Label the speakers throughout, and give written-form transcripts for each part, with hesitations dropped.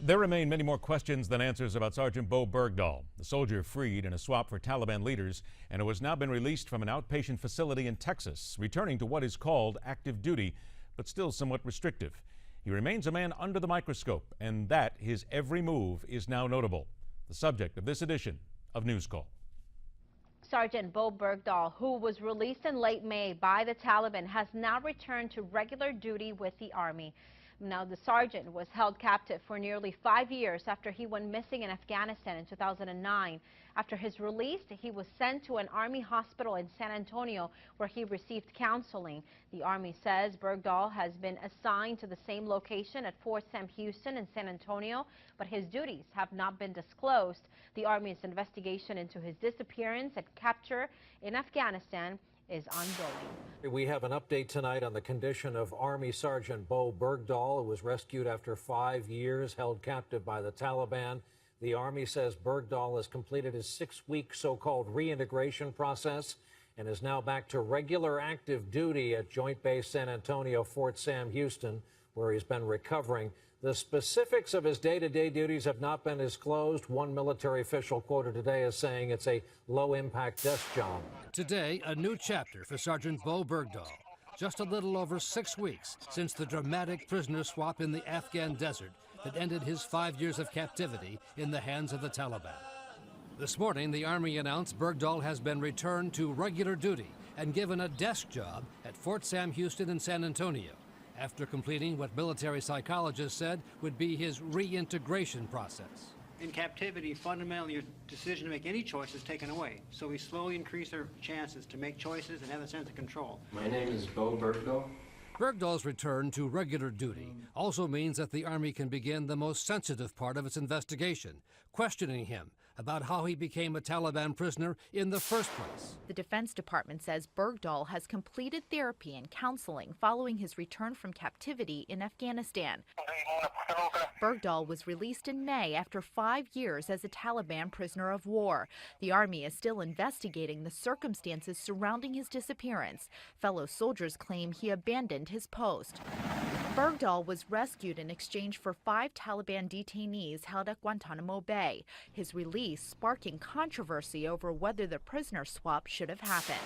Speaker 1: There remain many more questions than answers about Sergeant Bo Bergdahl, the soldier freed in a swap for Taliban leaders and who has now been released from an outpatient facility in Texas, returning to what is called active duty, but still somewhat restrictive. He remains a man under the microscope, and that his every move is now notable. The subject of this edition of Newscall.
Speaker 2: Sergeant Bo Bergdahl, who was released in late May by the Taliban, has now returned to regular duty with the Army. Now, the sergeant was held captive for nearly 5 years after he went missing in Afghanistan in 2009. After his release, he was sent to an Army hospital in San Antonio where he received counseling. The Army says Bergdahl has been assigned to the same location at Fort Sam Houston in San Antonio, but his duties have not been disclosed. The Army's investigation into his disappearance and capture in Afghanistan is ongoing.
Speaker 3: We have an update tonight on the condition of Army Sergeant Bo Bergdahl, who was rescued after 5 years, held captive by the Taliban. The Army says Bergdahl has completed his 6-week so-called reintegration process and is now back to regular active duty at Joint Base San Antonio, Fort Sam Houston, where he's been recovering. The specifics of his day-to-day duties have not been disclosed. One military official quoted today as saying it's a low-impact desk job.
Speaker 4: Today, a new chapter for Sergeant Bo Bergdahl. Just a little over 6 weeks since the dramatic prisoner swap in the Afghan desert that ended his 5 years of captivity in the hands of the Taliban. This morning, the Army announced Bergdahl has been returned to regular duty and given a desk job at Fort Sam Houston in San Antonio, after completing what military psychologists said would be his reintegration process.
Speaker 5: In captivity, fundamentally, your decision to make any choice is taken away. So we slowly increase our chances to make choices and have a sense of control.
Speaker 6: My name is Bo Bergdahl.
Speaker 4: Bergdahl's return to regular duty also means that the Army can begin the most sensitive part of its investigation, questioning him about how he became a Taliban prisoner in the first place.
Speaker 7: The Defense Department says Bergdahl has completed therapy and counseling following his return from captivity in Afghanistan. Bergdahl was released in May after 5 years as a Taliban prisoner of war. The Army is still investigating the circumstances surrounding his disappearance. Fellow soldiers claim he abandoned his post. Bergdahl was rescued in exchange for 5 Taliban detainees held at Guantanamo Bay. His release sparking controversy over whether the prisoner swap should have happened.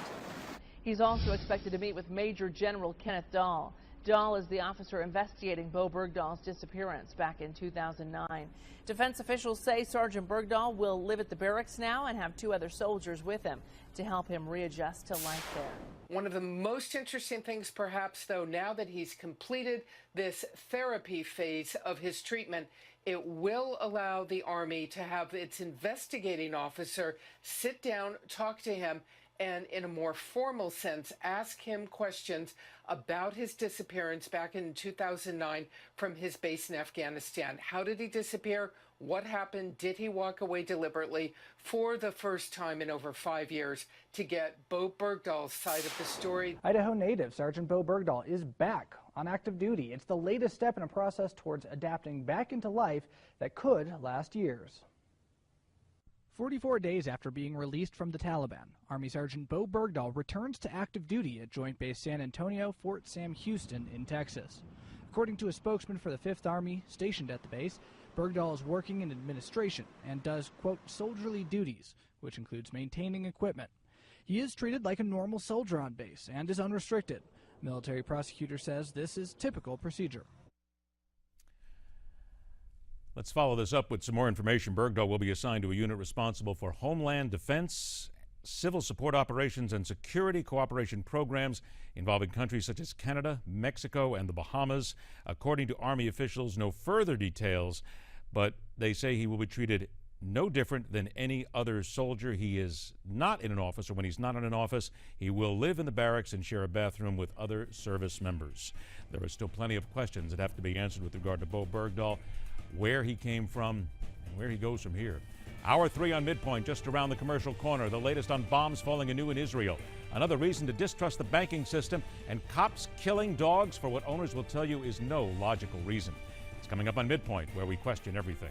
Speaker 8: He's also expected to meet with Major General Kenneth Dahl. Dahl is the officer investigating Bo Bergdahl's disappearance back in 2009. Defense officials say Sergeant Bergdahl will live at the barracks now and have 2 other soldiers with him to help him readjust to life there.
Speaker 9: One of the most interesting things, perhaps, though, now that he's completed this therapy phase of his treatment, it will allow the Army to have its investigating officer sit down, talk to him, and in a more formal sense, ask him questions about his disappearance back in 2009 from his base in Afghanistan. How did he disappear? What happened? Did he walk away deliberately? For the first time in over 5 years, to get Bo Bergdahl's side of the story.
Speaker 10: Idaho native Sergeant Bo Bergdahl is back on active duty. It's the latest step in a process towards adapting back into life that could last years. 44 days after being released from the Taliban, Army Sergeant Bo Bergdahl returns to active duty at Joint Base San Antonio, Fort Sam Houston in Texas. According to a spokesman for the 5th Army stationed at the base, Bergdahl is working in administration and does, quote, soldierly duties, which includes maintaining equipment. He is treated like a normal soldier on base and is unrestricted. Military prosecutor says this is typical procedure.
Speaker 1: Let's follow this up with some more information. Bergdahl will be assigned to a unit responsible for homeland defense, civil support operations, and security cooperation programs involving countries such as Canada, Mexico, and the Bahamas. According to Army officials, no further details, but they say he will be treated no different than any other soldier. He is not in an office, or when he's not in an office, he will live in the barracks and share a bathroom with other service members. There are still plenty of questions that have to be answered with regard to Bo Bergdahl, where he came from, and where he goes from here. Hour 3 on MidPoint, just around the commercial corner. The latest on bombs falling anew in Israel. Another reason to distrust the banking system, and cops killing dogs for what owners will tell you is no logical reason. It's coming up on MidPoint, where we question everything.